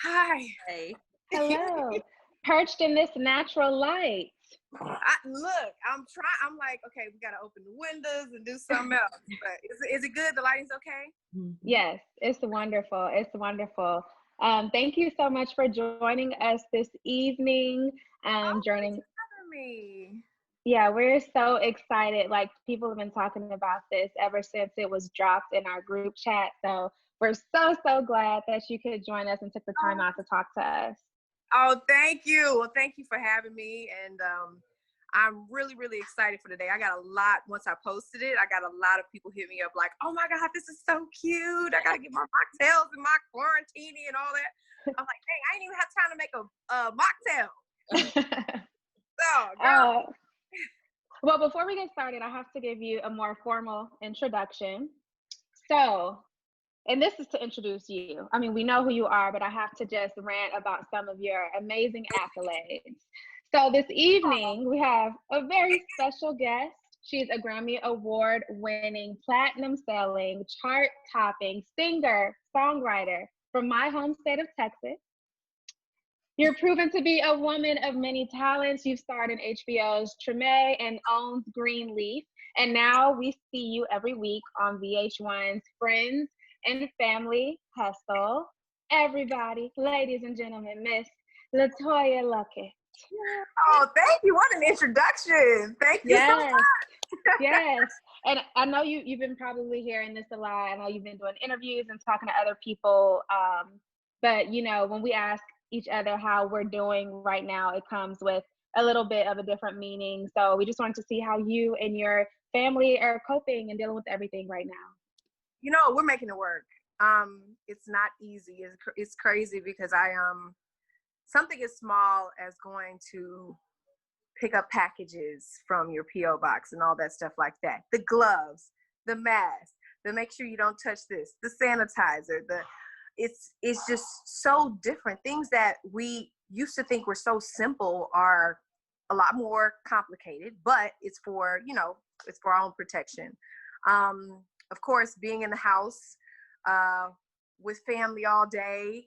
Hi. Hey. Hello. Perched in this natural light. Look, I'm like, okay, we got to open the windows and do something else. But is it good? The lighting's okay? Yes, it's wonderful. It's wonderful. Thank you so much for joining us this evening. Thanks for having me. Yeah, we're so excited. Like, people have been talking about this ever since it was dropped in our group chat. So we're so glad that you could join us and took the time out to talk to us. Oh, thank you. Well, thank you for having me. And I'm really excited for today. I got a lot, once I posted it, I got a lot of people hit me up like, oh my God, this is so cute. I got to get my mocktails and my quarantini and all that. I'm like, dang, I didn't even have time to make a mocktail. So, girl. Well, before we get started, I have to give you a more formal introduction. So, and this is to introduce you. I mean, we know who you are, but I have to just rant about some of your amazing accolades. So this evening, we have a very special guest. She's a Grammy Award-winning, platinum-selling, chart-topping singer, songwriter from my home state of Texas. You're proven to be a woman of many talents. You've starred in HBO's Treme and owns Greenleaf. And now we see you every week on VH1's Friends and Family Hustle. Everybody, ladies and gentlemen, Miss Letoya Luckett. Oh, thank you. What an introduction. Thank you so much. Yes. And I know you've been probably hearing this a lot. I know you've been doing interviews and talking to other people. But, you know, when we ask each other how we're doing right now, it comes with a little bit of a different meaning. So we just wanted to see how you and your family are coping and dealing with everything right now. You know, we're making it work. It's not easy. It's crazy because something as small as going to pick up packages from your P.O. box and all that stuff like that. The gloves, the mask, the make sure you don't touch this, the sanitizer, it's just so different. Things that we used to think were so simple are a lot more complicated, but it's for our own protection. Of course, being in the house with family all day,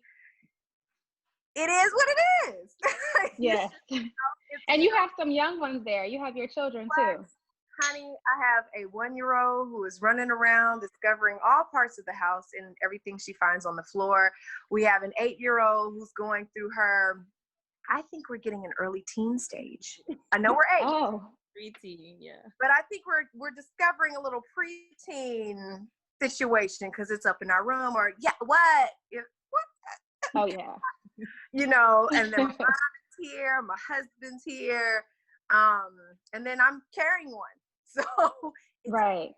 it is what it is. Yes. And you have some young ones there. You have your children too. Honey, I have a 1-year-old who is running around discovering all parts of the house and everything she finds on the floor. We have an 8-year-old who's going through I think we're getting an early teen stage. I know we're 8. Oh. Preteen, yeah. But I think we're discovering a little preteen situation because it's up in our room or what? Oh yeah. You know, and then my mom's here, my husband's here, and then I'm carrying one. So right.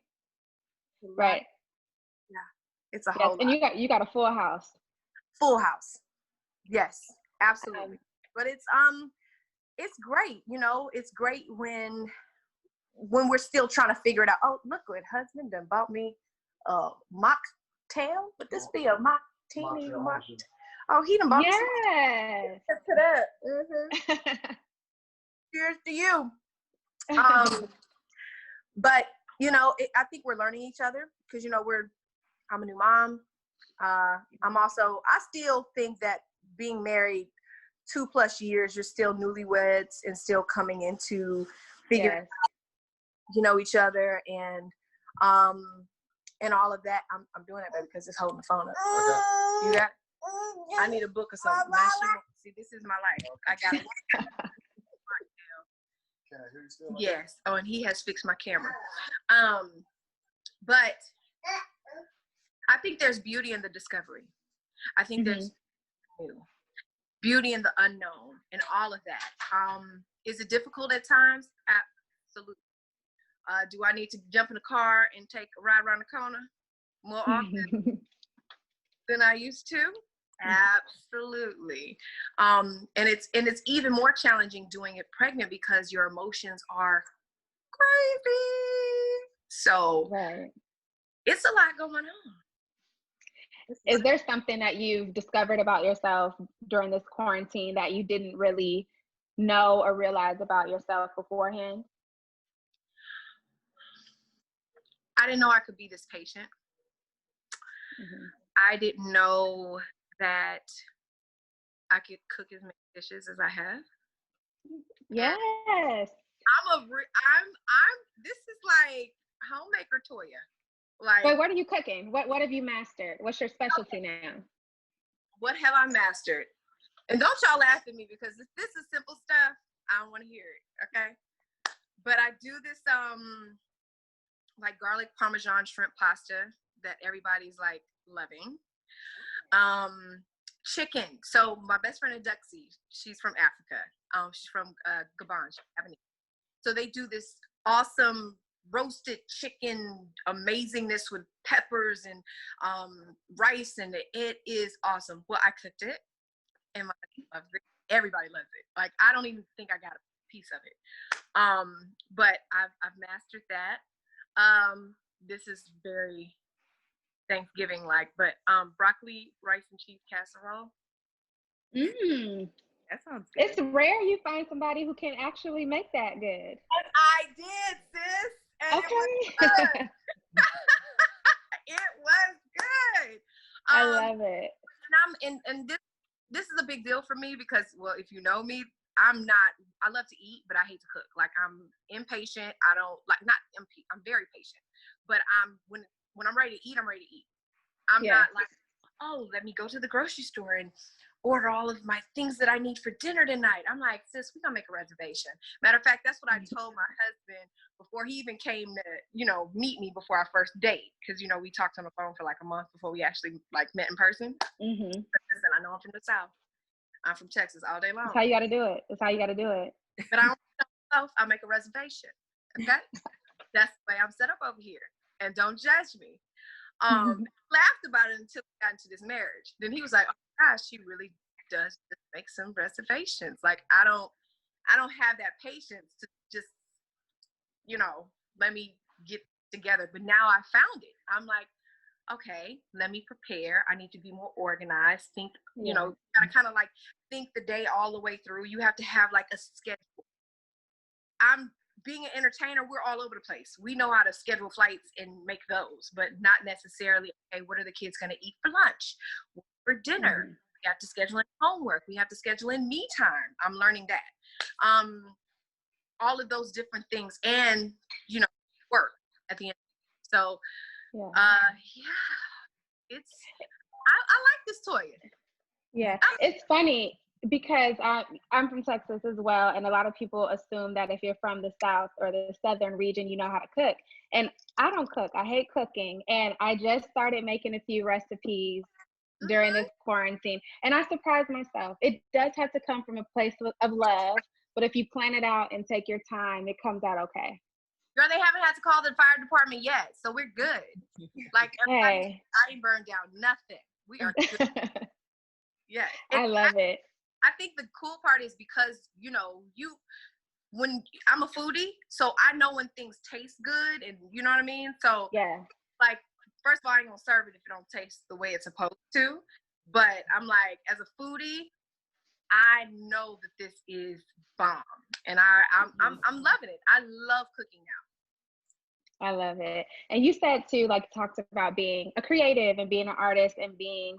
Yeah, it's a whole lot. And you got a full house. Full house. Yes, absolutely. But it's great, you know. It's great when we're still trying to figure it out. Oh, look what husband done bought me a mocktail. Would this be a mocktail? Oh, he done bought me some. To that. Mm-hmm. Cheers to you. But you know, I think we're learning each other because you know I'm a new mom. I still think that being married 2+ years, you're still newlyweds and still coming into figuring out, you know, each other and all of that. I'm doing it because it's holding the phone up. Okay. You got it? I need a book or something. See, this is my life. I got it. Can I hear you still? Yes. Oh, and he has fixed my camera. But I think there's beauty in the discovery. I think there's beauty in the unknown and all of that. Is it difficult at times? Absolutely. Do I need to jump in a car and take a ride around the corner more often than I used to? Absolutely. And it's even more challenging doing it pregnant because your emotions are crazy. So it's a lot going on. Is there something that you've discovered about yourself during this quarantine that you didn't really know or realize about yourself beforehand? I didn't know I could be this patient. I didn't know that I could cook as many dishes as I have. Yes. This is like homemaker Toya. Like, But what are you cooking? What have you mastered? What's your specialty now? what have I mastered? And don't y'all laugh at me, because if this is simple stuff, I don't want to hear it. Okay. But I do this like garlic parmesan shrimp pasta that everybody's like loving. Chicken. So my best friend Duxie, she's from Africa. She's from Gabon, Japanese. So they do this awesome roasted chicken amazingness with peppers and rice, and it is awesome. Well, I cooked it, and my husband loves it. Everybody loves it. Like, I don't even think I got a piece of it. But I've mastered that. This is very Thanksgiving like, but broccoli, rice, and cheese casserole. That sounds good. It's rare you find somebody who can actually make that good. And I did, sis. And okay. It was good. It was good. I love it. And this is a big deal for me because, well, if you know me, I love to eat, but I hate to cook. Like, I'm impatient. I don't like, not impatient. I'm very patient, but when I'm ready to eat, I'm ready to eat. I'm not like, oh, let me go to the grocery store and order all of my things that I need for dinner tonight. I'm like, sis, we're gonna make a reservation. Matter of fact, that's what I told my husband before he even came to, meet me before our first date. Cause we talked on the phone for like a month before we actually like met in person. Mm-hmm. Listen, I know I'm from the South. I'm from Texas all day long. That's how you gotta do it. But I don't know myself, I'll make a reservation. Okay? That's the way I'm set up over here. And don't judge me. Laughed about it until we got into this marriage. Then he was like, oh my gosh, she really does just make some reservations. Like, I don't have that patience to just, let me get together. But now I found it. I'm like, okay, let me prepare. I need to be more organized. Think, gotta kind of like think the day all the way through. You have to have like a schedule. Being an entertainer, we're all over the place. We know how to schedule flights and make those, but not necessarily, okay, what are the kids going to eat for lunch, for dinner? Mm-hmm. We have to schedule in homework. We have to schedule in me time. I'm learning that. All of those different things, and, work at the end. So, it's, I like this Toya. Yeah, it's funny because I'm from Texas as well, and a lot of people assume that if you're from the South or the Southern region, you know how to cook. And I don't cook. I hate cooking. And I just started making a few recipes during this quarantine, and I surprised myself. It does have to come from a place of love, but if you plan it out and take your time, it comes out okay. Girl, they haven't had to call the fire department yet, so we're good. Like, everybody, I ain't burned down nothing. We are good. Yeah. I love it. I think the cool part is because, when I'm a foodie, so I know when things taste good, and you know what I mean? So, like, first of all, I ain't gonna serve it if it don't taste the way it's supposed to. But I'm like, as a foodie, I know that this is bomb, and I'm loving it. I love cooking now. I love it. And you said too, like, talked about being a creative and being an artist and being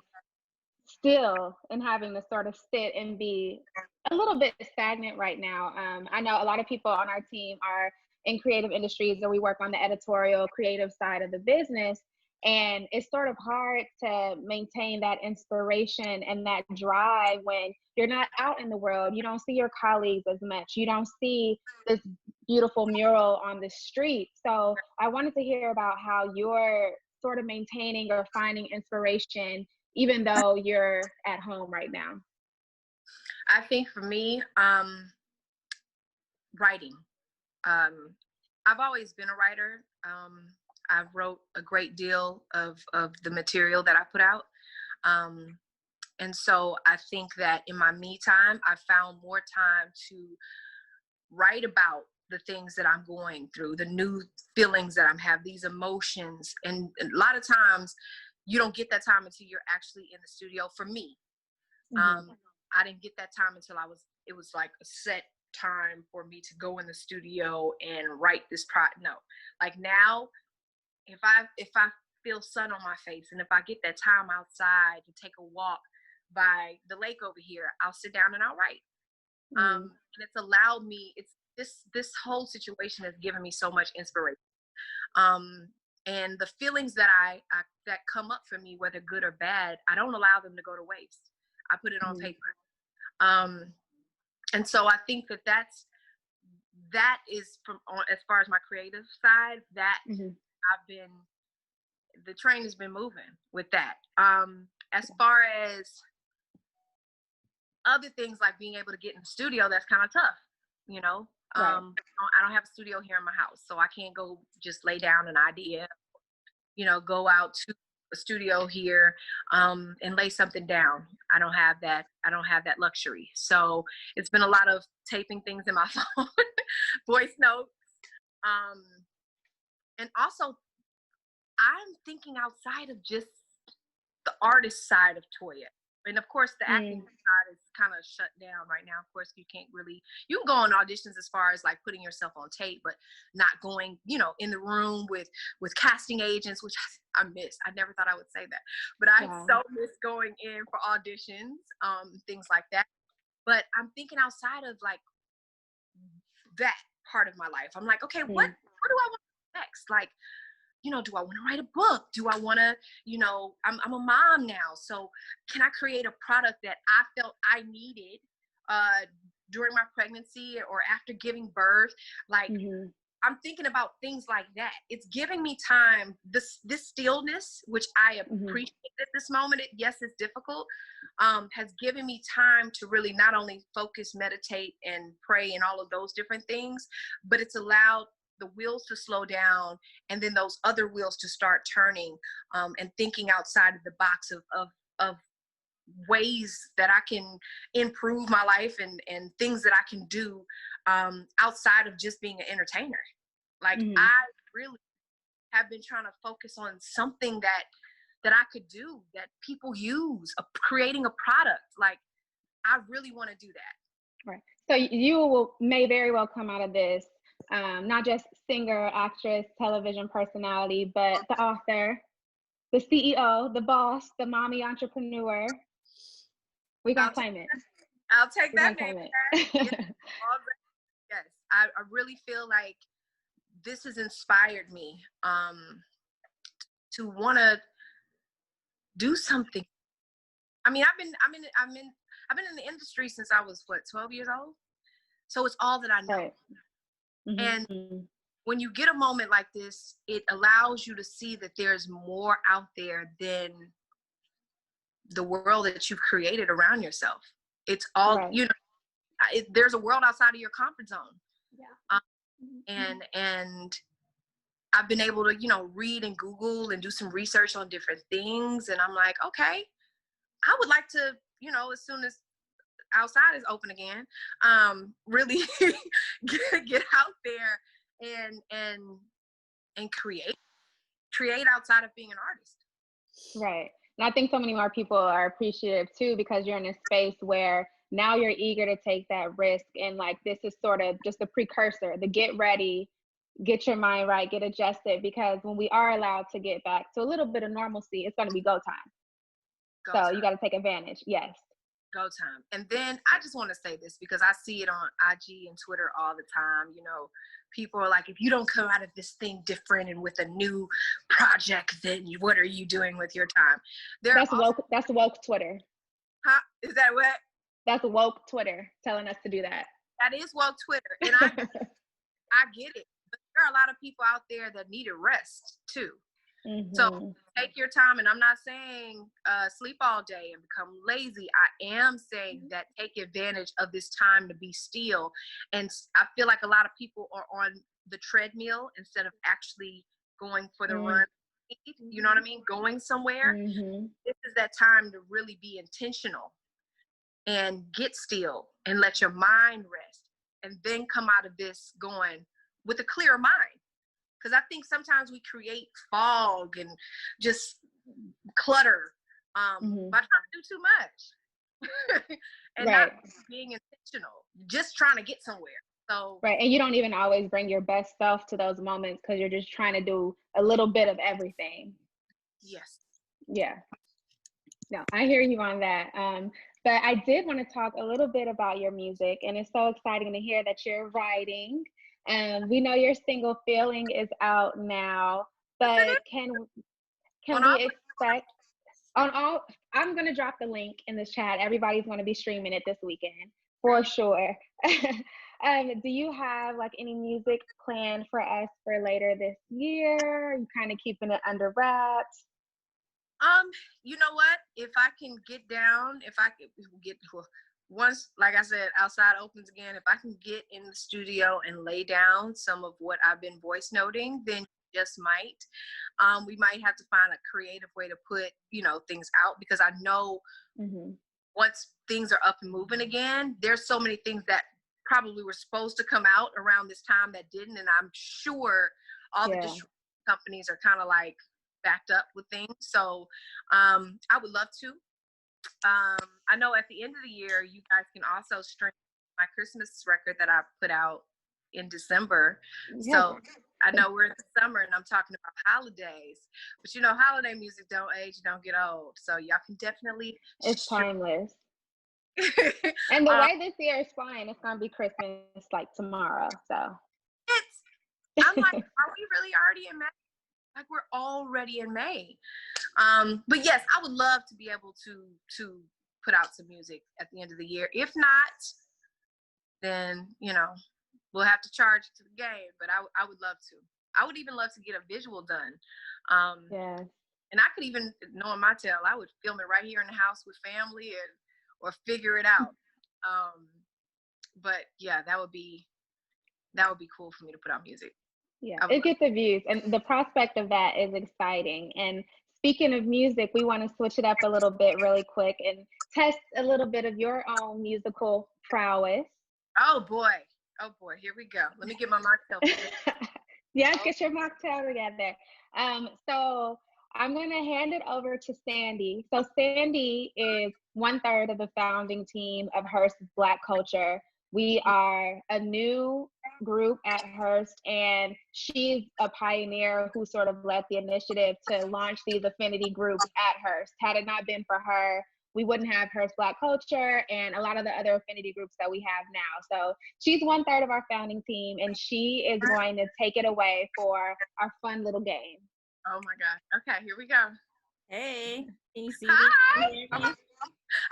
still and having to sort of sit and be a little bit stagnant right now. I know a lot of people on our team are in creative industries, or we work on the editorial creative side of the business. And it's sort of hard to maintain that inspiration and that drive when you're not out in the world. You don't see your colleagues as much. You don't see this beautiful mural on the street. So I wanted to hear about how you're sort of maintaining or finding inspiration even though you're at home right now. I think for me, writing. I've always been a writer. I wrote a great deal of the material that I put out. And so I think that in my me time, I found more time to write about the things that I'm going through, the new feelings that I'm having, these emotions. And a lot of times you don't get that time until you're actually in the studio. For me, I didn't get that time until it was like a set time for me to go in the studio and write this no, like now, if I feel sun on my face, and if I get that time outside to take a walk by the lake over here, I'll sit down and I'll write. And it's allowed me, this whole situation has given me so much inspiration. And the feelings that I that come up for me, whether good or bad, I don't allow them to go to waste. I put it on paper. And so I think that is from as far as my creative side, that the train has been moving with that. As far as other things like being able to get in the studio, that's kind of tough, you know. I don't have a studio here in my house, so I can't go just lay down an idea, you know, go out to a studio here and lay something down. I don't have that luxury. So it's been a lot of taping things in my phone, voice notes. And also I'm thinking outside of just the artist side of Toya. And of course the acting side is kind of shut down right now. Of course you can go on auditions as far as like putting yourself on tape, but not going, you know, in the room with casting agents, which I miss. I never thought I would say that, but I so miss going in for auditions, things like that. But I'm thinking outside of like that part of my life. I'm like, okay, what do I want next? Like, you know, do I want to write a book? Do I want to, you know, I'm a mom now. So can I create a product that I felt I needed during my pregnancy or after giving birth? Like, I'm thinking about things like that. It's giving me time, this stillness, which I appreciate at this moment. Yes, it's difficult, has given me time to really not only focus, meditate, and pray and all of those different things, but it's allowed the wheels to slow down and then those other wheels to start turning, and thinking outside of the box of ways that I can improve my life and things that I can do outside of just being an entertainer. Like I really have been trying to focus on something that I could do, that people use, creating a product. Like I really want to do that. Right. So you may very well come out of this, not just singer, actress, television personality, but the author, the CEO, the boss, the mommy entrepreneur. We're going to claim it. I'll take that name. Yes, I really feel like this has inspired me to want to do something. I mean, I've been in the industry since I was 12 years old. So it's all that I know. Right. And when you get a moment like this, it allows you to see that there's more out there than the world that you've created around yourself. It's all, you know, there's a world outside of your comfort zone. Yeah. And I've been able to, you know, read and Google and do some research on different things. And I'm like, okay, I would like to, you know, as soon as outside is open again, really get out there and create outside of being an artist. Right. And I think so many more people are appreciative too, because you're in a space where now you're eager to take that risk. And like, this is sort of just the precursor, the get ready, get your mind right, get adjusted, because when we are allowed to get back to a little bit of normalcy, it's going to be go time. You got to take advantage. Yes. Go time. And then I just want to say this because I see it on IG and Twitter all the time. You know, people are like, if you don't come out of this thing different and with a new project, then what are you doing with your time? That's woke Twitter. Huh? Is that what? That's woke Twitter telling us to do that. That is woke Twitter. And I get it. But there are a lot of people out there that need a rest too. So take your time, and I'm not saying sleep all day and become lazy. I am saying that take advantage of this time to be still. And I feel like a lot of people are on the treadmill instead of actually going for the run. You know what I mean? Going somewhere. This is that time to really be intentional and get still and let your mind rest, and then come out of this going with a clear mind. Because I think sometimes we create fog and just clutter by trying to do too much and not being intentional, just trying to get somewhere. So and you don't even always bring your best self to those moments because you're just trying to do a little bit of everything. Yes. Yeah. No, I hear you on that. But I did want to talk a little bit about your music, and it's so exciting to hear that you're writing. We know your single "Feeling" is out now, Yes, it but is. can On all we expect on all? I'm gonna drop the link in this chat. Everybody's gonna be streaming it this weekend for sure. Do you have like any music planned for us for later this year? Are you kind of keeping it under wraps? You know what? If I can get down, if I could get once, like I said, outside opens again, if I can get in the studio and lay down some of what I've been voice noting, then just might. We might have to find a creative way to put, things out, because I know Mm-hmm. once things are up and moving again, there's so many things that probably were supposed to come out around this time that didn't. And I'm sure all the Yeah. distribution companies are kind of like backed up with things. So I would love to. I know at the end of the year, you guys can also stream my Christmas record that I put out in December. Yeah. So I know we're in the summer and I'm talking about holidays, but holiday music don't age, don't get old. So y'all can definitely It's stream. timeless. And the way this year is flying, it's gonna be Christmas like tomorrow. So I'm like, are we really already in May? Like, we're already in May. But yes, I would love to be able to put out some music at the end of the year. If not, then we'll have to charge it to the game. But I would love to. I would even love to get a visual done. yeah. And I could even, knowing my tale, I would film it right here in the house with family or figure it out. But yeah, that would be cool for me to put out music. Yeah, it gets the views, and the prospect of that is exciting. And speaking of music, we want to switch it up a little bit really quick and test a little bit of your own musical prowess. Oh boy, here we go. Let me get my mocktail. Yeah, get your mocktail together. So I'm going to hand it over to Sandy. So Sandy is 1/3 of the founding team of Hearst Black Culture. We are a new group at Hearst, and she's a pioneer who sort of led the initiative to launch these affinity groups at Hearst. Had it not been for her, we wouldn't have Hearst Black Culture and a lot of the other affinity groups that we have now. So she's 1/3 of our founding team, and she is going to take it away for our fun little game. Oh my God. Okay, here we go. Hey, can you see Hi. me?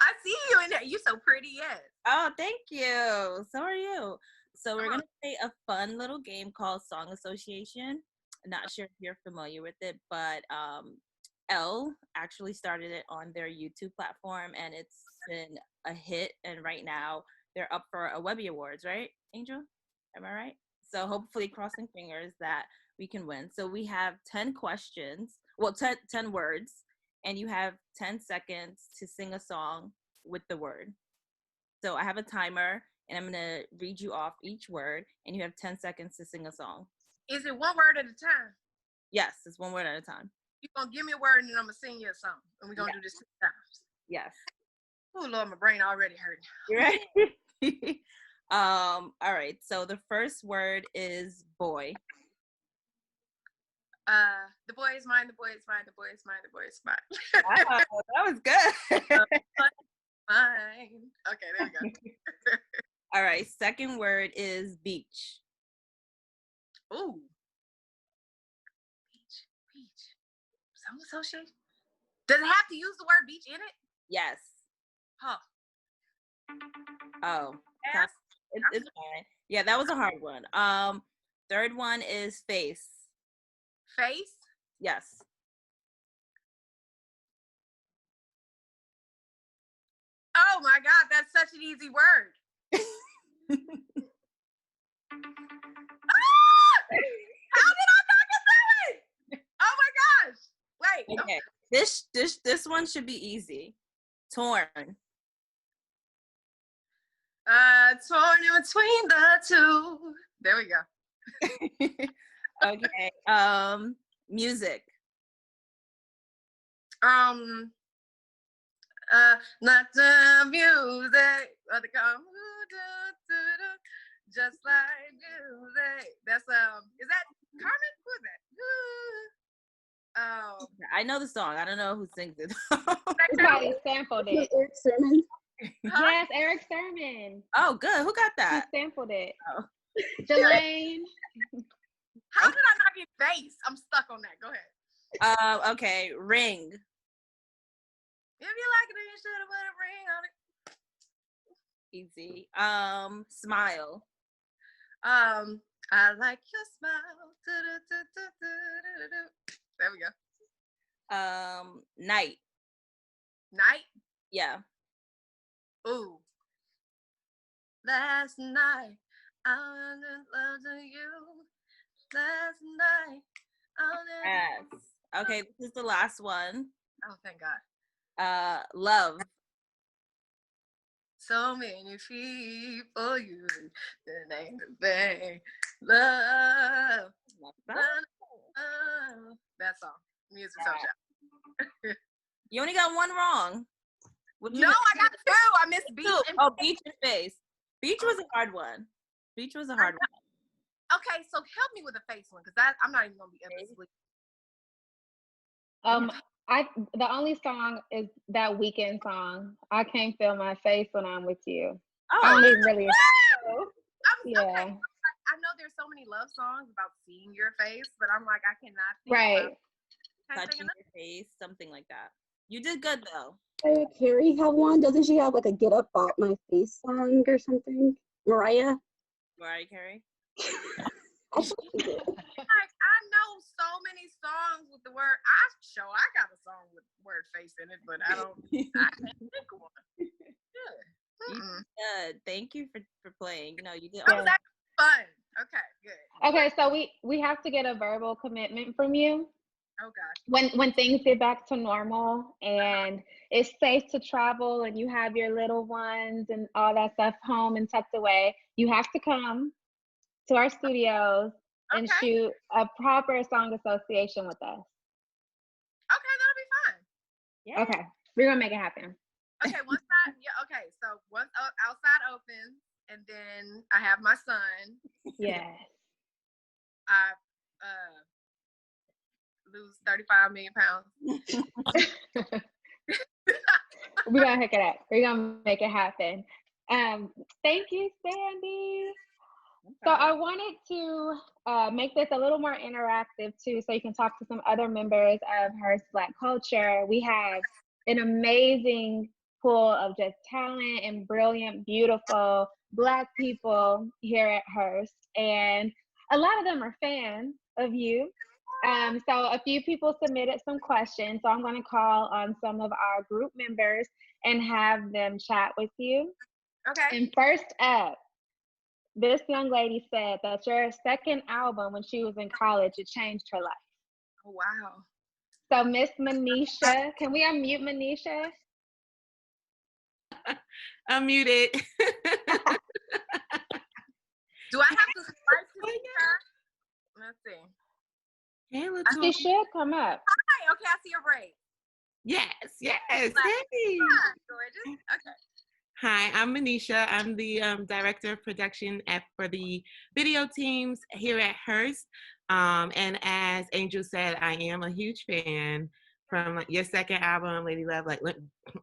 I see you in there. You're so pretty, yes. Oh, thank you. So are you. So we're going to play a fun little game called Song Association. Not sure if you're familiar with it, but Elle actually started it on their YouTube platform, and it's been a hit. And right now they're up for a Webby Awards, right, Angel? Am I right? So hopefully, crossing fingers that we can win. So we have 10 questions, well, 10 words, and you have 10 seconds to sing a song with the word. So I have a timer, and I'm going to read you off each word, and you have 10 seconds to sing a song. Is it one word at a time? Yes, it's one word at a time. You're going to give me a word, and then I'm going to sing you a song, and we're going to do this 6 times. Yes. Oh, Lord, my brain already hurt. You ready? All right. So the first word is boy. The boy is mine, the boy is mine, the boy is mine, the boy is mine. Wow, that was good. Mine. Okay, there we go. All right. Second word is beach. Ooh. Beach. Song association? Does it have to use the word beach in it? Yes. Huh. Oh. Yes. It's fine. Yeah, that was a hard one. Third one is face. Face? Yes. Oh my God, that's such an easy word. How did I not get that one? Oh my gosh. Wait. Okay. This one should be easy. Torn. Torn in between the two. There we go. Okay. Music. Not the music, but the just like music. That's is that Carmen? Who is that? I know the song. I don't know who sings it. Somebody sampled it. Eric Sermon. Yes, Eric Sermon. Oh, good. Who got He that? sampled it. Oh. Jelaine. How did I not get bass? I'm stuck on that. Go ahead. Okay. Ring. If you like it, then you should have put a ring on it. Easy. Smile. I like your smile. There we go. Night. Night. Yeah. Ooh. Last night I was in love to you. Last night I was in Yes. Okay, this is the last one. Oh, thank God. Love. So many people you the name of thing. Love. That song. Music social. You only got one wrong. No, I got two. I missed beach. Oh, beach and face. Beach was a hard one. Beach was a hard one. Okay, so help me with the face one, because I'm not even gonna be able to sleep. The only song is that Weekend song. I can't feel my face when I'm with you. Oh, I don't even really. Yeah. Okay. I know there's so many love songs about seeing your face, but I'm like, I cannot think Right. Touching your face, something like that. You did good though. Mariah Carey have one? Doesn't she have like a "Get Up Off My Face" song or something? Mariah Carey. I thought she did. Like, I know so many songs with the word. I got a song with the word face in it, but I can't think of one. Good. Thank you for playing. You know, you did. That was actually fun. Okay, good. Okay, so we have to get a verbal commitment from you. Oh gosh. When things get back to normal and it's safe to travel and you have your little ones and all that stuff home and tucked away, you have to come to our studios and shoot a proper song association with us. Okay, that'll be fun. Yeah. Okay, we're gonna make it happen. Okay, once outside opens and then I have my son. Yes. I lose 35 million pounds. We're gonna hook it up. We're gonna make it happen. Thank you, Sandy. So I wanted to make this a little more interactive too, so you can talk to some other members of Hearst Black Culture. We have an amazing pool of just talent and brilliant, beautiful Black people here at Hearst, and a lot of them are fans of you. So a few people submitted some questions, so I'm going to call on some of our group members and have them chat with you. Okay. And first up, this young lady said that your second album when she was in college, it changed her life. Oh, wow. So Miss Manisha, can we unmute Manisha? Unmuted. Do I have to swipe to see her? Let's see. Hey, Letoya. She should come up. Hi. Okay, I see your braid. Yes. Hey. Hi, gorgeous. Okay. Hi, I'm Manisha. I'm the director of production for the video teams here at Hearst. And as Angel said, I am a huge fan from your second album, Lady Love. Like,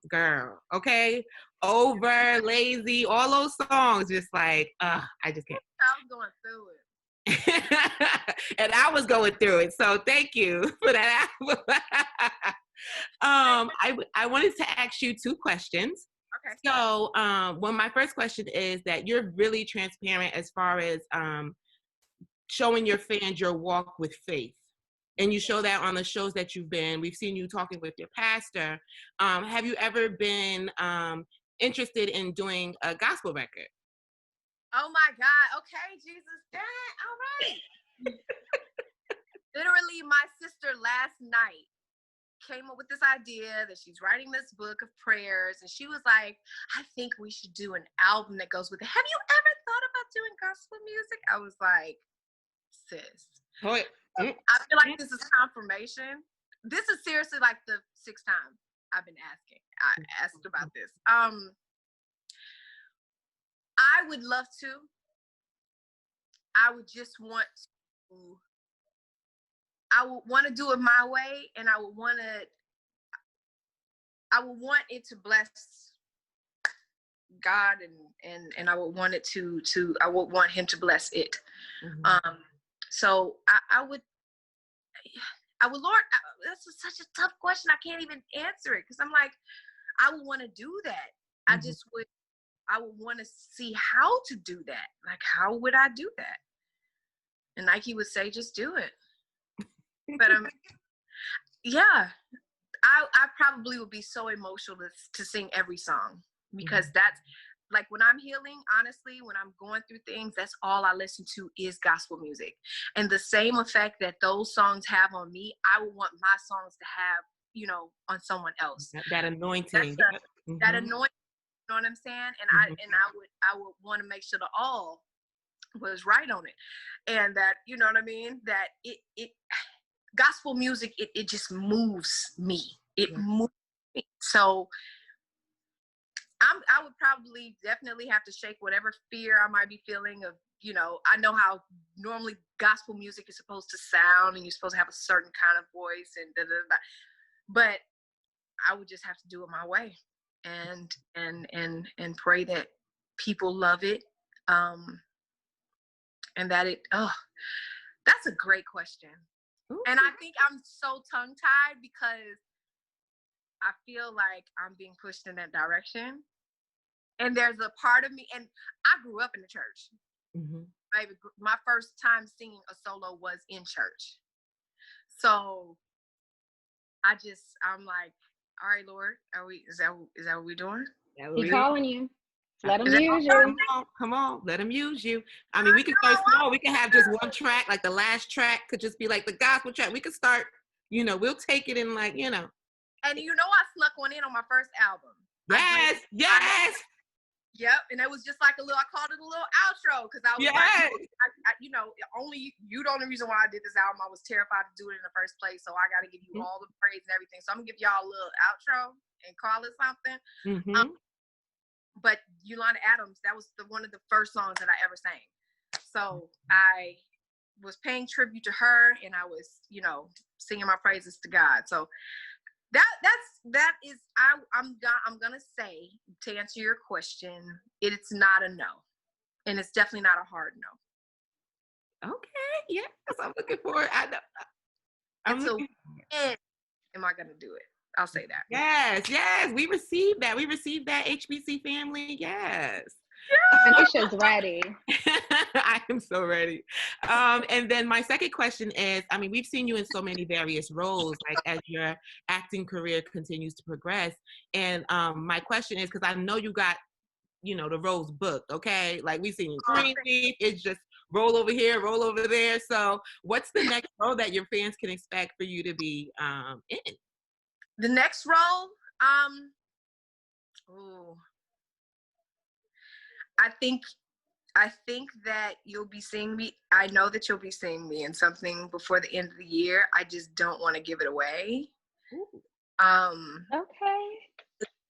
girl, okay, Over, Lazy, all those songs. Just like, I just can't. I was going through it. And I was going through it, so thank you for that. I wanted to ask you two questions. Okay. So, my first question is that you're really transparent as far as showing your fans your walk with faith, and you show that on the shows that you've been. We've seen you talking with your pastor. Have you ever been interested in doing a gospel record? Oh my God. Okay, Jesus. Dang. All right. Literally, my sister last night came up with this idea that she's writing this book of prayers, and she was like, I think we should do an album that goes with it. Have you ever thought about doing gospel music? I was like, sis. I feel like this is confirmation. This is seriously like the sixth time I've been asking. I asked about this. I would love to. I would just want to. I would want to do it my way, and I would want it to bless God, and I would want it to I would want him to bless it. Mm-hmm. So I would, Lord, that's such a tough question. I can't even answer it, because I'm like, I would want to do that. I would want to see how to do that. Like, how would I do that? And Nike would say, just do it. But yeah, I probably would be so emotional to sing every song, because that's like, when I'm healing, honestly, when I'm going through things, that's all I listen to is gospel music. And the same effect that those songs have on me, I would want my songs to have, you know, on someone else. That anointing. That anointing, you know what I'm saying? And I would want to make sure the all was right on it. And that, you know what I mean? That it gospel music, it just moves me. It moves me. So I would probably definitely have to shake whatever fear I might be feeling of, you know, I know how normally gospel music is supposed to sound, and you're supposed to have a certain kind of voice and but I would just have to do it my way, and pray that people love it, and that that's a great question. Ooh. And I think I'm so tongue-tied because I feel like I'm being pushed in that direction. And there's a part of me, and I grew up in the church. My first time singing a solo was in church. So I'm like, all right, Lord, is that what we're doing? He's calling you. Let him use you. Come on, let him use you. I mean, we can start small. We can have just one track, like the last track could just be like the gospel track. We could start, you know, we'll take it in, like, you know. And you know, I snuck one in on my first album. Yes. Yep, and it was just like I called it a little outro, because I was like, you know, you're the only reason why I did this album. I was terrified to do it in the first place, so I got to give you all the praise and everything. So I'm gonna give y'all a little outro and call it something. But Yolanda Adams, that was one of the first songs that I ever sang. So I was paying tribute to her, and I was, you know, singing my praises to God. So that is I'm gonna say, to answer your question, it's not a no, and it's definitely not a hard no. Okay, yes, I'm looking forward. I know. Am I gonna do it? I'll say that. Yes, we received that. We received that, HBC family. Yes. Anisha's ready. I am so ready. And then my second question is, I mean, we've seen you in so many various roles, like as your acting career continues to progress. And my question is, because I know you got, you know, the roles booked, okay? Like, we've seen you Green Leaf, it's just roll over here, roll over there. So what's the next role that your fans can expect for you to be in? The next role, I think that you'll be seeing me. I know that you'll be seeing me in something before the end of the year. I just don't want to give it away. Okay.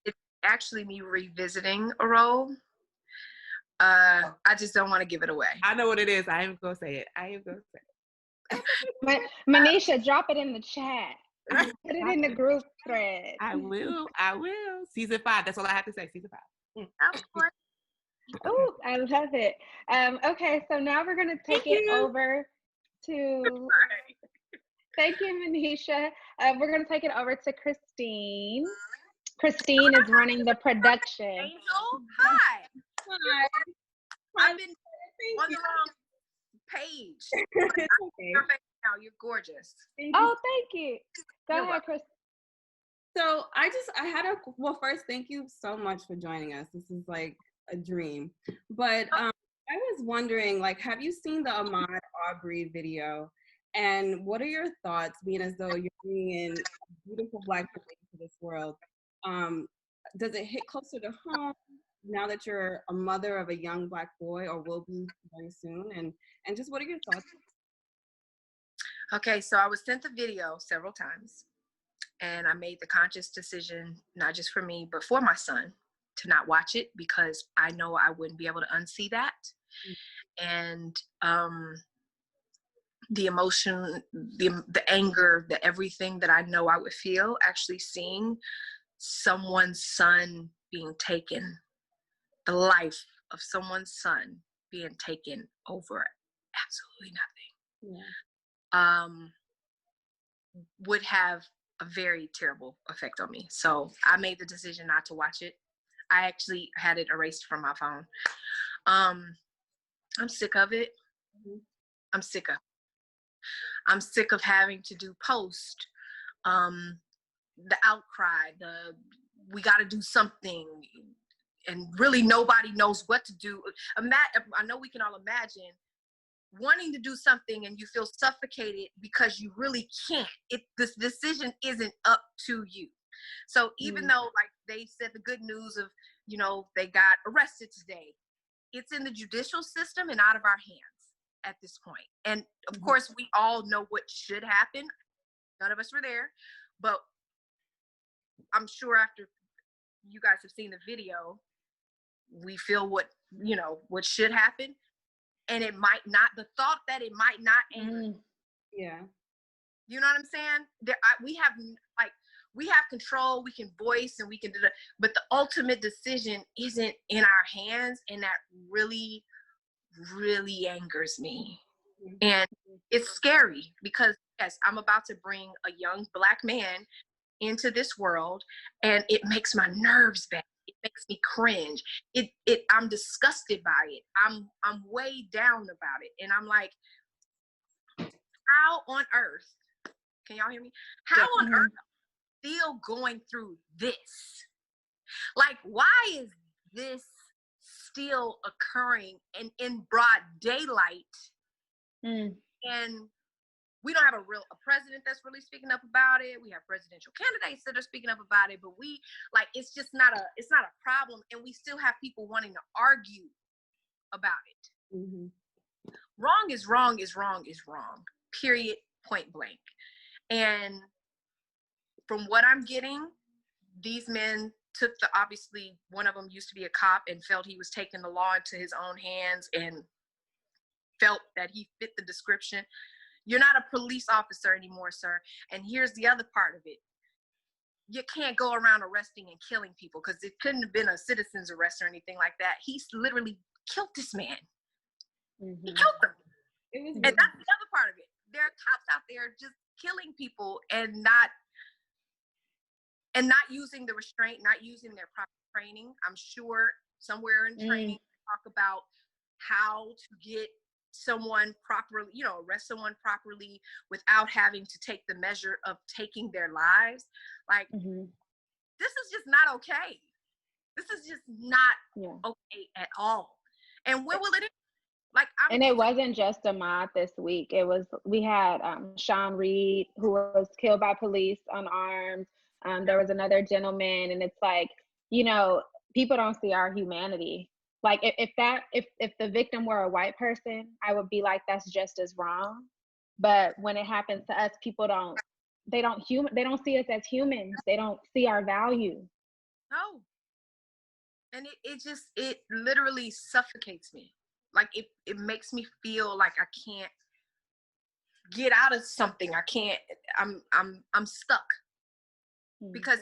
It's actually me revisiting a role. I just don't want to give it away. I know what it is. I am gonna say it. Manisha, drop it in the chat. Put it in the group thread. I will. Season 5. That's all I have to say. Season 5. Oh, I love it. Okay, so now we're gonna take it over to. Thank you, Manisha. We're gonna take it over to Christine. Christine is running the production. Angel, hi. I've been on the wrong page. Okay. Now you're gorgeous. Oh, thank you. Go ahead, Chris. So well, first, thank you so much for joining us. This is like a dream. But I was wondering, like, have you seen the Ahmaud Arbery video? And what are your thoughts, being as though you're bringing in a beautiful Black woman into this world? Does it hit closer to home now that you're a mother of a young Black boy, or will be very soon? And just what are your thoughts? Okay, so I was sent the video several times, and I made the conscious decision, not just for me, but for my son, to not watch it, because I know I wouldn't be able to unsee that. And the emotion, the anger, the everything that I know I would feel actually seeing someone's son being taken, the life of someone's son being taken over absolutely nothing. Yeah. Would have a very terrible effect on me. So I made the decision not to watch it. I actually had it erased from my phone. I'm sick of it. I'm sick of having to do post, the outcry, we got to do something, and really nobody knows what to do. I know we can all imagine wanting to do something and you feel suffocated because you really can't. This decision isn't up to you. So even though, like they said, the good news of, they got arrested today, it's in the judicial system and out of our hands at this point. And of course, we all know what should happen. None of us were there, but I'm sure after you guys have seen the video, we feel what should happen. And it might not, the thought that it might not anger. Yeah. You know what I'm saying? We have control, we can voice, and we can do that, but the ultimate decision isn't in our hands, and that really, really angers me. And it's scary because, yes, I'm about to bring a young Black man into this world, and it makes my nerves bad. It makes me cringe. I'm disgusted by it. I'm way down about it. And I'm like, how on earth, can y'all hear me? How on earth are we still going through this? Like, why is this still occurring and in broad daylight? And we don't have a president that's really speaking up about it. We have presidential candidates that are speaking up about it, but it's just not a problem. And we still have people wanting to argue about it. Wrong is wrong is wrong is wrong, period, point blank. And from what I'm getting, these men obviously one of them used to be a cop and felt he was taking the law into his own hands and felt that he fit the description. You're not a police officer anymore, sir. And here's the other part of it. You can't go around arresting and killing people, because it couldn't have been a citizen's arrest or anything like that. He's literally killed this man. He killed them. And that's the other part of it. There are cops out there just killing people and not using the restraint, not using their proper training. I'm sure somewhere in training they talk about how to get someone properly, arrest someone properly without having to take the measure of taking their lives. Like, this is just not okay. This is just not okay at all. And when will it end? And it wasn't just Ahmaud this week. We had Sean Reed, who was killed by police unarmed. There was another gentleman, and it's like, people don't see our humanity. Like, if the victim were a white person, I would be like, that's just as wrong. But when it happens to us, people don't see us as humans. They don't see our value. No. And it literally suffocates me. Like, it makes me feel like I can't get out of something. I'm stuck. Because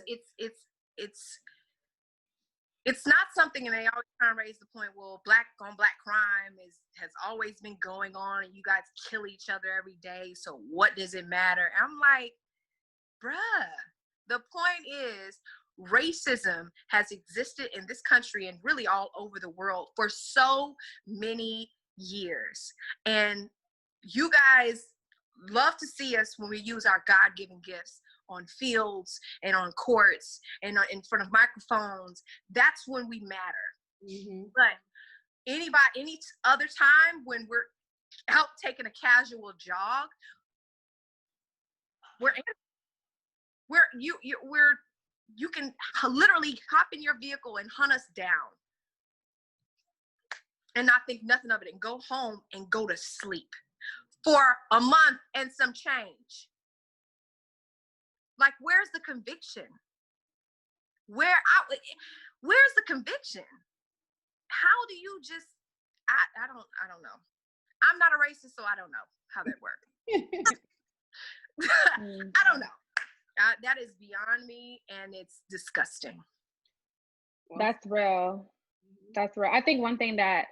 it's not something, and they always try to raise the point, well, black on black crime has always been going on, and you guys kill each other every day, so what does it matter? I'm like, bruh, the point is, racism has existed in this country and really all over the world for so many years. And you guys love to see us when we use our God-given gifts on fields and on courts and in front of microphones. That's when we matter. But any other time when we're out taking a casual jog, you can literally hop in your vehicle and hunt us down and not think nothing of it and go home and go to sleep for a month and some change. Like, where's the conviction? Where's the conviction? How do you just, I don't know. I'm not a racist, so I don't know how that works. I don't know. That is beyond me, and it's disgusting. That's real. That's real. I think one thing that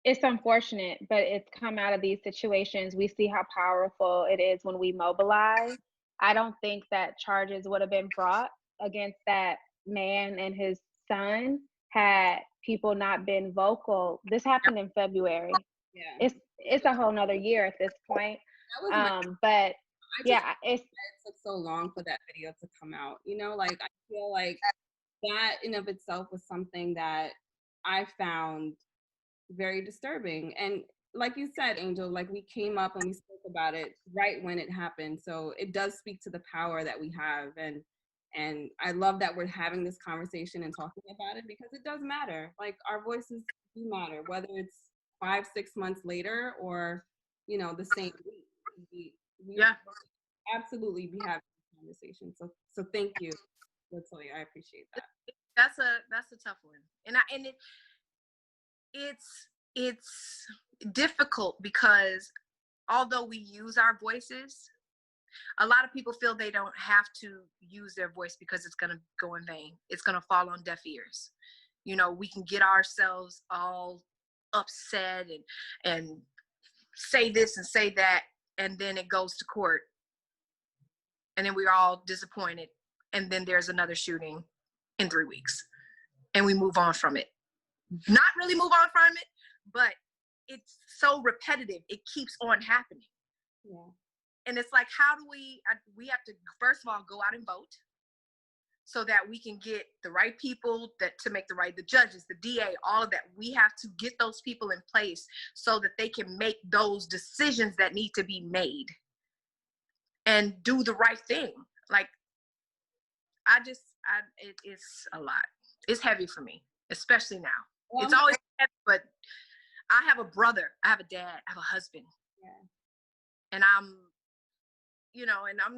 it's unfortunate, but it's come out of these situations. We see how powerful it is when we mobilize. I don't think that charges would have been brought against that man and his son had people not been vocal. This happened in February. Yeah. It's a whole nother year at this point. But yeah, it took so long for that video to come out. You know, like I feel like that in of itself was something that I found very disturbing. And like you said, Angel, like we came up and we spoke about it right when it happened. So it does speak to the power that we have. And I love that we're having this conversation and talking about it, because it does matter. Like our voices do matter, whether it's 5-6 months later or, you know, the same week. We absolutely be having this conversation. So thank you, Letoya. I appreciate that. That's a tough one. And it's difficult because although we use our voices, a lot of people feel they don't have to use their voice because it's going to go in vain. It's going to fall on deaf ears. You know, we can get ourselves all upset and say this and say that, and then it goes to court. And then we're all disappointed. And then there's another shooting in 3 weeks. And we move on from it. Not really move on from it, but it's so repetitive. It keeps on happening. Yeah. And it's like, how do we have to, first of all, go out and vote so that we can get the right people to make the judges, the DA, all of that. We have to get those people in place so that they can make those decisions that need to be made and do the right thing. Like, it's a lot. It's heavy for me, especially now. Well, it's always heavy, but I have a brother, I have a dad, I have a husband. Yeah. And I'm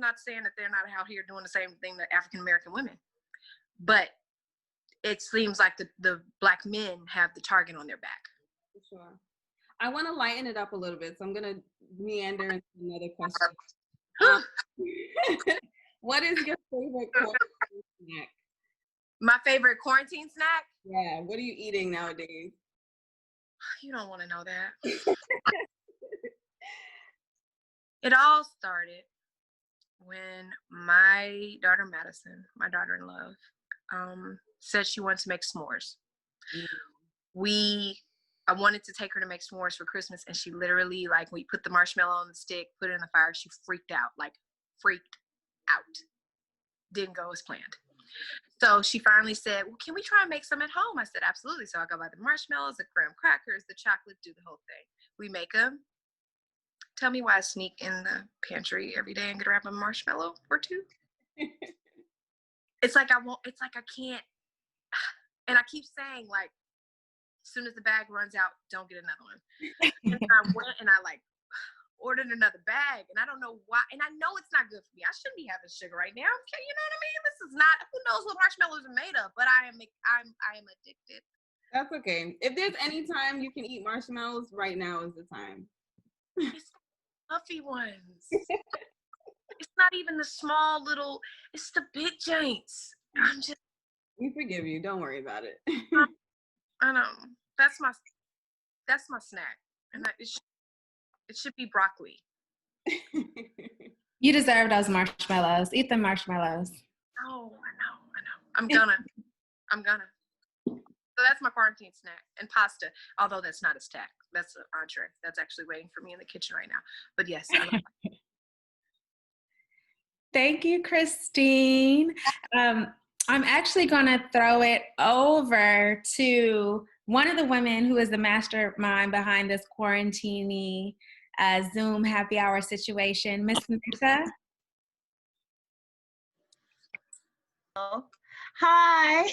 not saying that they're not out here doing the same thing that African-American women, but it seems like the Black men have the target on their back. For sure. I want to lighten it up a little bit, so I'm going to meander into another question. What is your favorite quarantine snack? My favorite quarantine snack? Yeah, what are you eating nowadays? You don't want to know that. It all started when my daughter Madison, my daughter-in-law, said she wanted to make s'mores. I wanted to take her to make s'mores for Christmas, and she literally, like, we put the marshmallow on the stick, put it in the fire, she freaked out. Didn't go as planned. So she finally said, well, can we try and make some at home? I said, absolutely. So I go buy the marshmallows, the graham crackers, the chocolate, do the whole thing. We make them. Tell me why I sneak in the pantry every day and get grab a marshmallow or two. It's like I can't. And I keep saying, like, as soon as the bag runs out, don't get another one. And I went and I ordered another bag, and I don't know why. And I know it's not good for me. I shouldn't be having sugar right now. Okay, you know what I mean? This is not. Who knows what marshmallows are made of? But I am addicted. That's okay. If there's any time you can eat marshmallows, right now is the time. It's fluffy ones. It's not even the small little. It's the big joints. We forgive you. Don't worry about it. I know. That's my snack, and it should be broccoli. You deserve those marshmallows. Eat the marshmallows. Oh, I know. I'm gonna. So that's my quarantine snack, and pasta. Although that's not a snack. That's an entree. That's actually waiting for me in the kitchen right now. But yes, I love it. Thank you, Christine. I'm actually going to throw it over to one of the women who is the mastermind behind this Quarantini Zoom happy hour situation, Miss Marissa. Hi.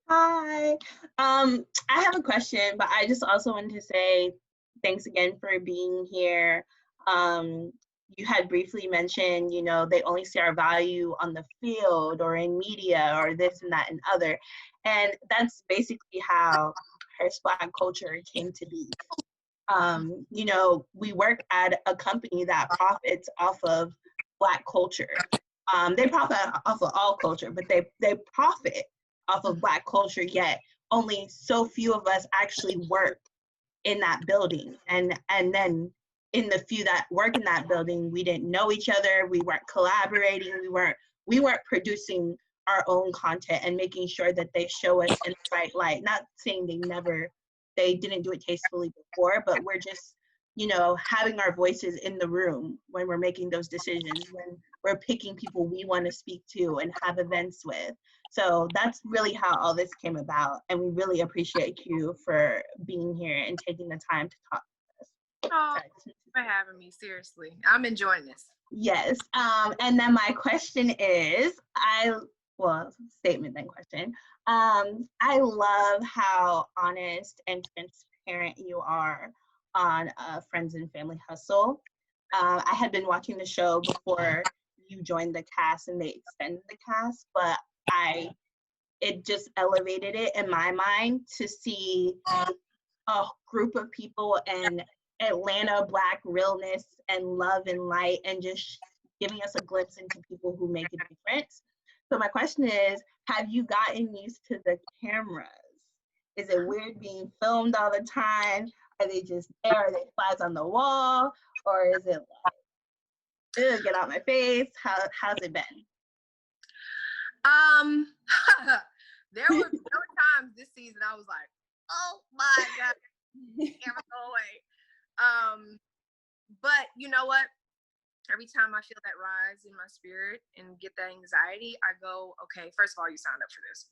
Hi. I have a question, but I just also wanted to say thanks again for being here. You had briefly mentioned, they only see our value on the field or in media or this and that and other. And that's basically how Hearst Black Culture came to be. You know, we work at a company that profits off of Black culture. They profit off of all culture, but they profit off of Black culture, yet only so few of us actually work in that building. And then in the few that work in that building, we didn't know each other, we weren't collaborating, we weren't producing our own content and making sure that they show us in the right light. Not saying they didn't do it tastefully before, but we're just, you know, having our voices in the room when we're making those decisions, when we're picking people we want to speak to and have events with. So that's really how all this came about. And we really appreciate you for being here and taking the time to talk to us. Oh, thanks for having me. Seriously, I'm enjoying this. Yes. And then my question is, statement then question. I love how honest and transparent you are on Friends and Family Hustle. I had been watching the show before you joined the cast and they extended the cast, but it just elevated it in my mind to see a group of people and Atlanta Black realness and love and light and just giving us a glimpse into people who make a difference. So my question is, have you gotten used to the cameras? Is it weird being filmed all the time? Are they just there? Are they flies on the wall? Or is it like, get out my face? How's it been? There were times this season I was like, oh my God, camera go away. But you know what? Every time I feel that rise in my spirit and get that anxiety, I go, okay, first of all, you signed up for this,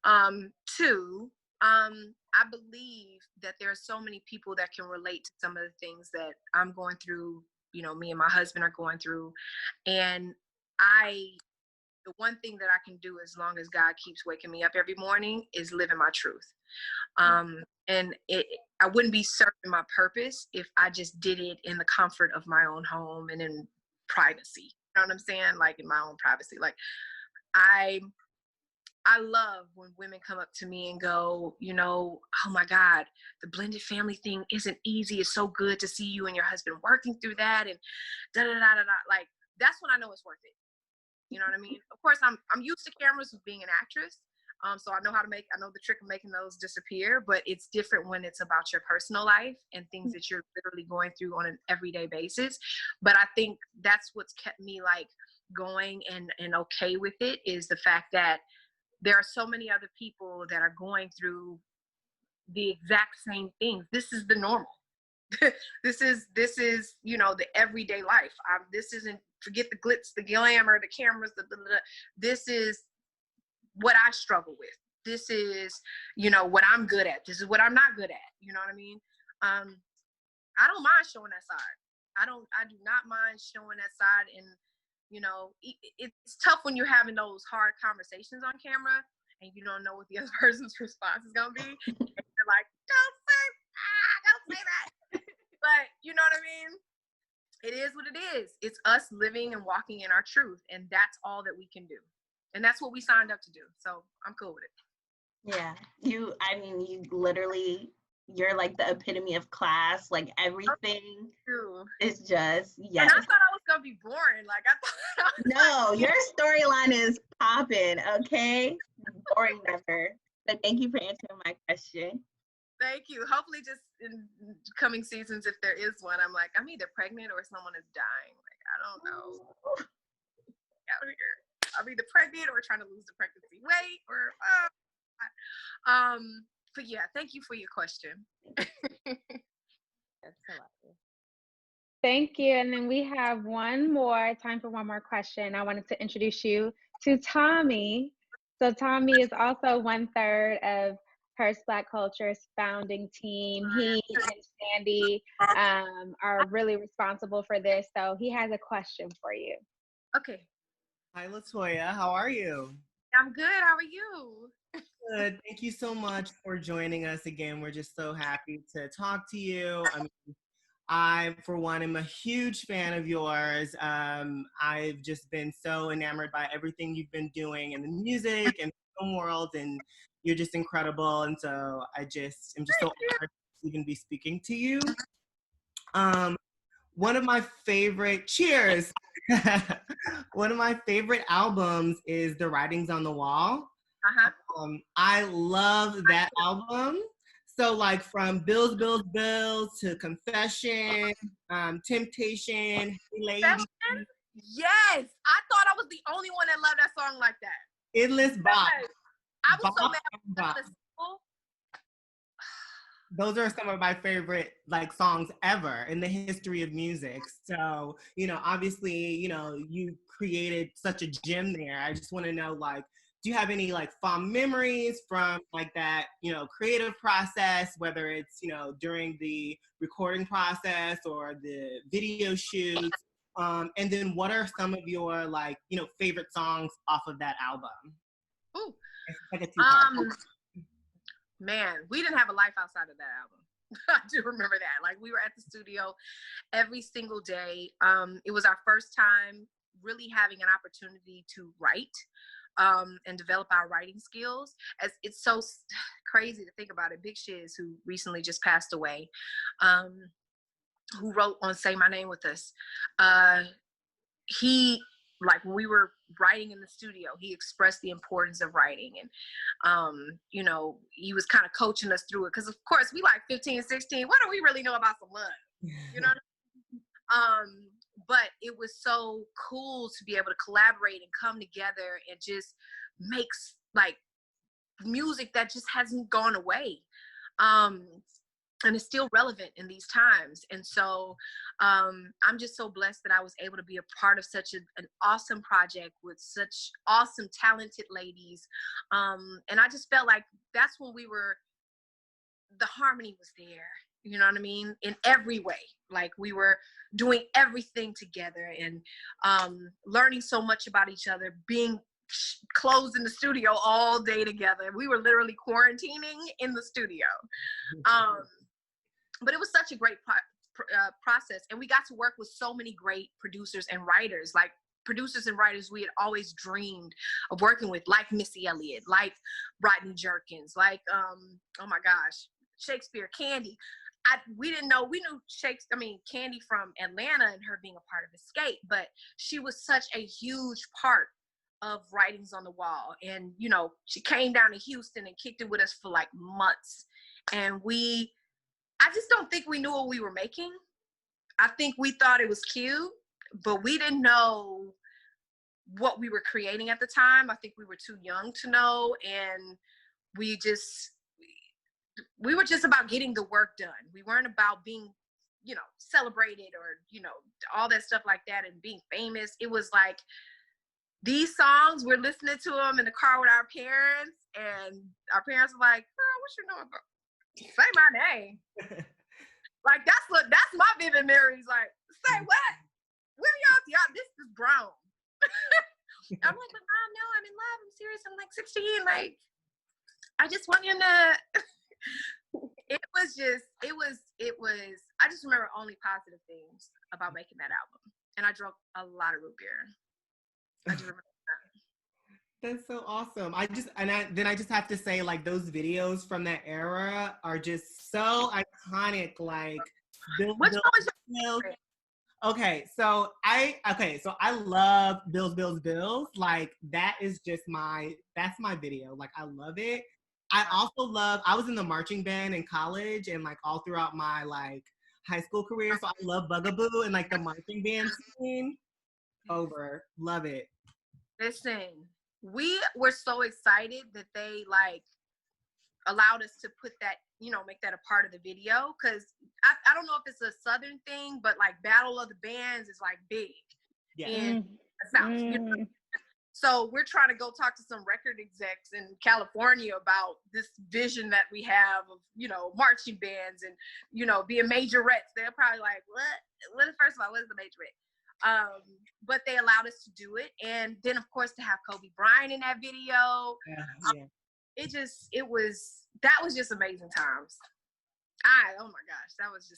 one. Two, I believe that there are so many people that can relate to some of the things that I'm going through, you know, me and my husband are going through. And the one thing that I can do as long as God keeps waking me up every morning is living my truth. And I wouldn't be serving my purpose if I just did it in the comfort of my own home and in privacy. You know what I'm saying? Like in my own privacy. Like I love when women come up to me and go, you know, oh my God, the blended family thing isn't easy. It's so good to see you and your husband working through that and da da da da da. Like that's when I know it's worth it. You know what I mean? Of course, I'm used to cameras with being an actress. So I know the trick of making those disappear, but it's different when it's about your personal life and things that you're literally going through on an everyday basis. But I think that's what's kept me like going and okay with it, is the fact that there are so many other people that are going through the exact same things. This is the normal. This is, you know, the everyday life. This isn't, forget the glitz, the glamour, the cameras, the blah, blah, blah. This is what I struggle with. This is, you know, what I'm good at. This is what I'm not good at. You know what I mean? I don't mind showing that side. I do not mind showing that side. And, you know, it's tough when you're having those hard conversations on camera and you don't know what the other person's response is going to be. And you're like, don't say that. But you know what I mean? It is what it is. It's us living and walking in our truth. And that's all that we can do. And that's what we signed up to do. So I'm cool with it. Yeah. You literally, you're like the epitome of class. Like everything is just, yes. And I thought I was going to be boring. Like I thought. No, your storyline is popping, okay? Boring never. But thank you for answering my question. Thank you. Hopefully just in coming seasons, if there is one, I'm like, I'm either pregnant or someone is dying. Like, I don't know. Out here. I'm either pregnant or trying to lose the pregnancy weight or, but yeah, thank you for your question. That's hilarious. Thank you. And then we have time for one more question. I wanted to introduce you to Tommy. So Tommy is also 1/3 of Hearst Black Culture's founding team. He and Sandy are really responsible for this. So he has a question for you. Okay. Hi, Letoya. How are you? I'm good. How are you? Good. Thank you so much for joining us again. We're just so happy to talk to you. I, for one, am a huge fan of yours. I've just been so enamored by everything you've been doing in the music and film world, and you're just incredible. And so I'm just so honored to even be speaking to you. One of my favorite, cheers. One of my favorite albums is The Writings on the Wall. I love that album. So like from Bills, Bills, Bills to Confession, Temptation, Hey Lady. Yes, I thought I was the only one that loved that song like that. Endless Bop. I was so mad. Those are some of my favorite like songs ever in the history of music. So, you know, obviously, you know, you created such a gem there. I just want to know, like, do you have any like fond memories from like that, you know, creative process, whether it's, you know, during the recording process or the video shoots? And then what are some of your like, you know, favorite songs off of that album? Ooh. It's like a two-part. Man, we didn't have a life outside of that album. I do remember that. Like, we were at the studio every single day. It was our first time really having an opportunity to write and develop our writing skills. As it's so crazy to think about it. Big Shiz, who recently just passed away, who wrote on Say My Name with us, he, like, when we were writing in the studio, he expressed the importance of writing. And, you know, he was kind of coaching us through it. Because, of course, we like 15, 16. What do we really know about some love? You know what I mean? But it was so cool to be able to collaborate and come together and just make, like, music that just hasn't gone away. And it's still relevant in these times. And so I'm just so blessed that I was able to be a part of such an awesome project with such awesome, talented ladies. And I just felt like that's when the harmony was there, you know what I mean? In every way. Like, we were doing everything together and learning so much about each other, being closed in the studio all day together. We were literally quarantining in the studio. But it was such a great process. And we got to work with so many great producers and writers, like producers and writers we had always dreamed of working with, like Missy Elliott, like Rodney Jerkins, like, oh my gosh, Shakespeare, Candy. We didn't know, we knew Candy from Atlanta and her being a part of Escape, but she was such a huge part of Writings on the Wall. And, you know, she came down to Houston and kicked it with us for like months. And I just don't think we knew what we were making. I think we thought it was cute, but we didn't know what we were creating at the time. I think we were too young to know. And we were just about getting the work done. We weren't about being, you know, celebrated or, you know, all that stuff like that and being famous. It was like, these songs, we're listening to them in the car with our parents, and our parents were like, "Girl, what you know about? Say my name." Like, that's my vivid memories. Like, say what? Where y'all? This is grown. I'm like, but Mom, no, I'm in love. I'm serious. I'm like 16. Like, I just want you to. It was. I just remember only positive things about making that album, and I drank a lot of root beer. I just remember that. That's so awesome. I just have to say, like, those videos from that era are just so iconic. Like, which one was your favorite? Okay, so I love Bills, Bills, Bills. Like, that's my video. Like, I love it. I also I was in the marching band in college and like all throughout my like high school career. So I love Bugaboo and like the marching band scene. Love it. Listen, we were so excited that they like allowed us to put that, you know, make that a part of the video. Cause I don't know if it's a Southern thing, but like Battle of the Bands is like big in the South. You know? So we're trying to go talk to some record execs in California about this vision that we have of, you know, marching bands and, you know, being majorettes. They're probably like, what? First of all, what is the majorette? But they allowed us to do it. And then, of course, to have Kobe Bryant in that video. That was just amazing times. Oh my gosh, that was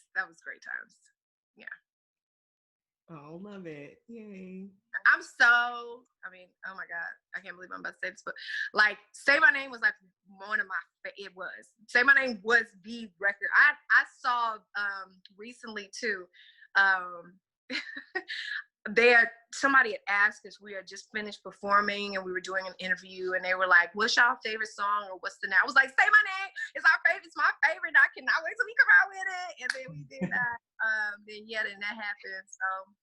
great times. Yeah. Oh, love it. Yay. oh my God, I can't believe I'm about to say this, but like Say My Name was like one of my, it was. Say My Name was the record. I saw recently too, somebody had asked us, we had just finished performing and we were doing an interview and they were like, what's y'all favorite song or what's the name? I was like, Say My Name, it's my favorite. I cannot wait till we come out with it. And then we did that. Then that happened. So,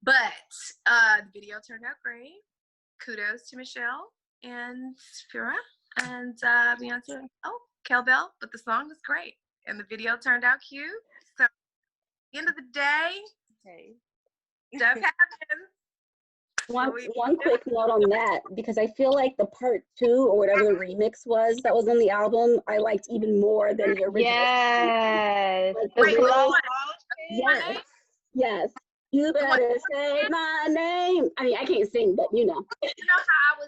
but the video turned out great. Kudos to Michelle and Fira and Beyonce. Oh, Kel Bell, but the song was great and the video turned out cute. So, at the end of the day, Okay. stuff happens. One quick note on that, because I feel like the part 2 or whatever the remix was that was on the album, I liked even more than the original. Yes. Yes. Yes. You better say my name. I mean, I can't sing, but you know. You know how I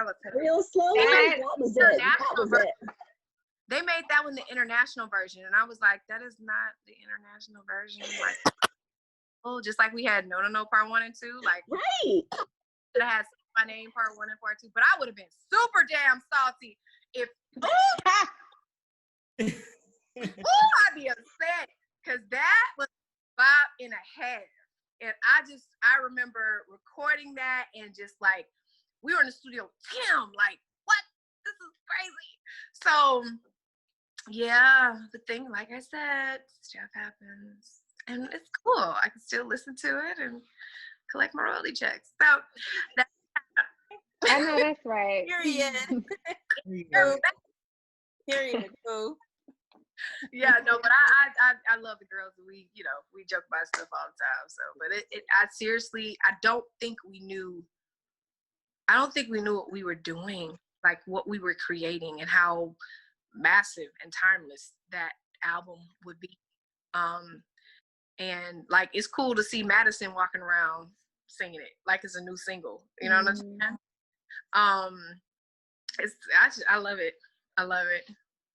was real slow. That was it. That was it. They made that one the international version, and I was like, that is not the international version. Like, just like we had No Part 1 and 2. Like, right. It has My Name Part 1 and Part 2, but I would have been super damn salty if. I'd be upset because that was about and a half, and I remember recording that and just like we were in the studio, damn, like what? This is crazy. So yeah, the thing, like I said, stuff happens. And it's cool. I can still listen to it and collect my royalty checks. So I know that's right. Period. Period. Cool. Yeah, no, but I love the girls. We joke about stuff all the time. So, but I seriously, I don't think we knew what we were doing, like what we were creating and how massive and timeless that album would be. And like it's cool to see Madison walking around singing it like it's a new single. You know what I'm saying? I love it. I love it.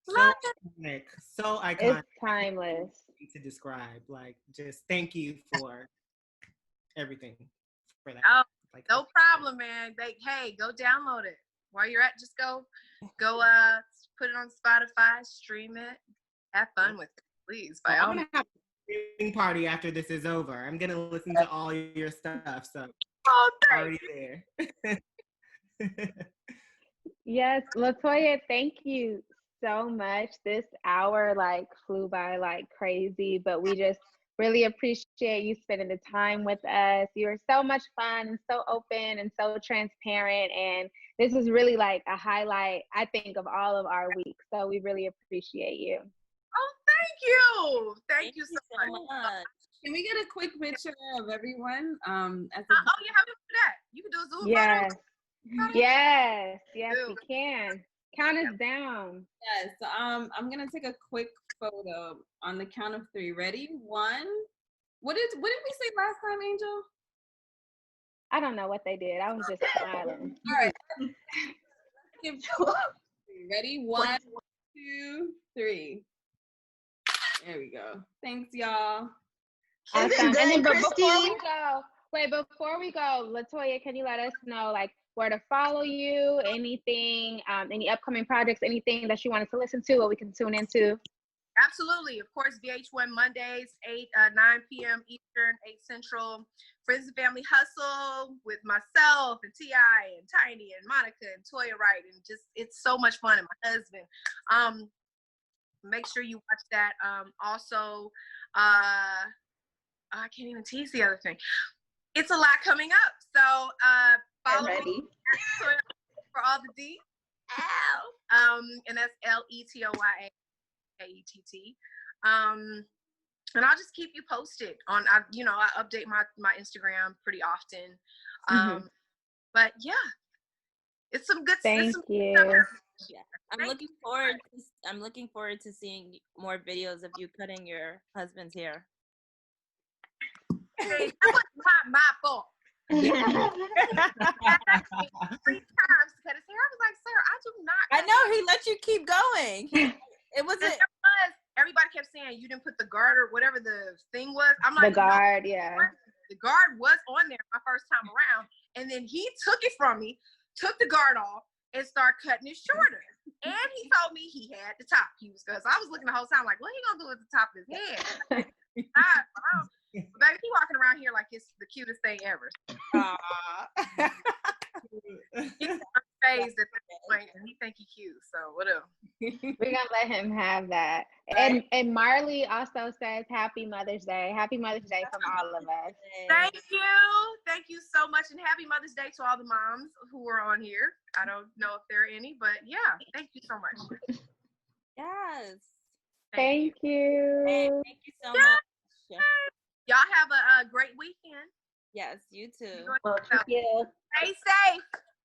Iconic. So iconic. It's timeless. To describe, like, just thank you for everything for that. Oh, like, no problem, man. Hey, go download it while you're at. Just go put it on Spotify, stream it, have fun with it, please. I'm gonna have a viewing party after this is over. I'm gonna listen to all your stuff. So already there. Yes, Letoya, thank you so much. This hour like flew by like crazy, but we just really appreciate you spending the time with us. You were so much fun and so open and so transparent, and this is really like a highlight, I think, of all of our week. So we really appreciate you. Oh, thank you. Thank you so much. Can we get a quick picture of everyone? How do you do that? You can do a Zoom. Yes. Yes, we can. Count us down. Yes. I'm gonna take a quick photo on the count of 3. Ready? 1. What did we say last time, Angel? I don't know what they did. I was just smiling. All right. Ready? 1, 2, 3. There we go. Thanks, y'all. Awesome. And then, before we go, Letoya, can you let us know like where to follow you, anything, any upcoming projects, anything that you wanted to listen to or we can tune into? Absolutely. Of course, VH1 Mondays, 9 p.m. Eastern, 8 Central. Friends and Family Hustle with myself and T.I. and Tiny and Monica and Toya Wright. And just, it's so much fun. And my husband. Make sure you watch that. Also, I can't even tease the other thing. It's a lot coming up. So follow me for all the D. And that's Letoyaluckett. And I'll just keep you posted on. I update my Instagram pretty often. But yeah, it's some good. Thank you. Yeah, I'm looking forward to seeing more videos of you cutting your husband's hair. Hey, that was not my fault. 3 times to cut his hair. I was like, sir, I do not. I know he let you keep going. It wasn't. Everybody kept saying you didn't put the garter, whatever the thing was. I'm like, the guard, no, yeah. the guard was on there my first time around, and then he took it from me, took the guard off, and started cutting it shorter. And he told me he had the top. So I was looking the whole time like, what he gonna do with the top of his head? Baby, he walking around here like it's the cutest thing ever. He's phased at this point, and he think he cute. So whatever. We're gonna let him have that. Right. And Marley also says Happy Mother's Day. Happy Mother's Day from all of us. Thank you so much, and happy Mother's Day to all the moms who are on here. I don't know if there are any, but yeah, thank you so much. Yes. Thank you. Thank you so much. Y'all have a great weekend. Yes, you too. Well, thank you. Stay safe.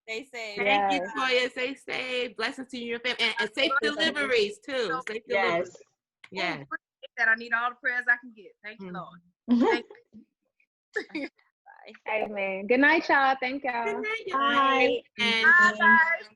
Stay safe. Thank you, Toya. Stay safe. Blessings to you and your family. And safe deliveries, too. Safe deliveries. Yes. That I need all the prayers I can get. Thank you, Lord. Thank you. Amen. Good night, y'all. Thank y'all. Good night, y'all. Bye. Bye.